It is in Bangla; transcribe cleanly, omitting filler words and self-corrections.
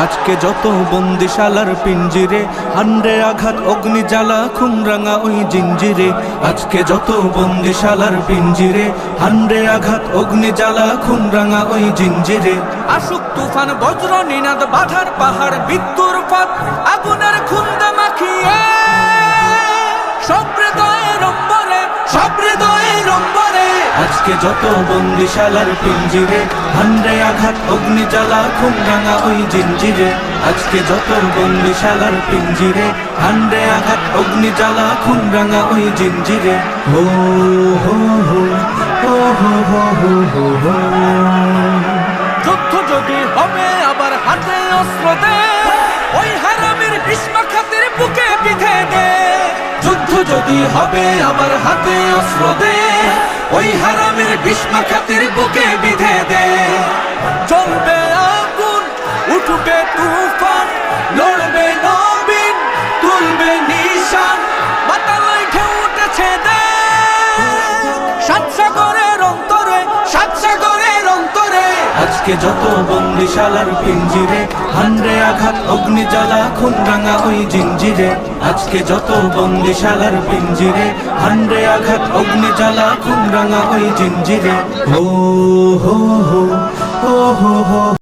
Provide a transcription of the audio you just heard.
আজকে যত বন্দিশালার পিঞ্জিরে, হান্ডে আঘাত অগ্নি জ্বালা খুন রাঙা ওই জিঞ্জিরে। আজকে যত বন্দিশালার পিঞ্জিরে, হান্ডে আঘাত অগ্নি জ্বালা খুন রাঙা ওই জিঞ্জিরে। আসুক তুফান বজ্র নিনাদ বাধার পাহাড় বিদ্যুর ফাঁদ, আগুনের খুন্দে মাখিয়ে সব হৃদয়ের অম্বরে, সব হৃদয়ের অম্বরে। আজকে যত বন্দিশালার পিঞ্জিরে, হান্ডে আঘাত অগ্নি জ্বালা খুন রাঙা ওই জিঞ্জিরে। আজকে যত বন্দিশালার পিঞ্জিরে, হান্ডে আঘাত অগ্নি জ্বালা খুন রাঙা ওই জিঞ্জিরে। হো হো হো হো হো হো হো হো। যুদ্ধ যদি হবে আবার হাতে অস্ত্র দে, ওই হারামের বিস্মা খাতের বুকে বিধে দে। যুদ্ধ যদি হবে আবার হাতে অস্ত্র দে, ওই হারামের বিস্মা খাতের বুকে বিধে দে। চলবে আগুন উঠবে তুফান, লড়বে নবীন তুলবে নিশান। বাতালয় ঢেউ উঠেছে দে সাত সাগরের অন্তরে, সাত সাগরের অন্তরে। আজকে যত বন্দিশালার পিঞ্জিরে, হান্ডে আঘাত অগ্নি জ্বালা খুন রাঙা ওই জিঞ্জিরে। আজকে যত বন্দিশালার পিঞ্জিরে, হান্ডে আঘাত অগ্নি জ্বালা খুন রাঙা ওই জিঞ্জিরে। হো হো হো হো হো।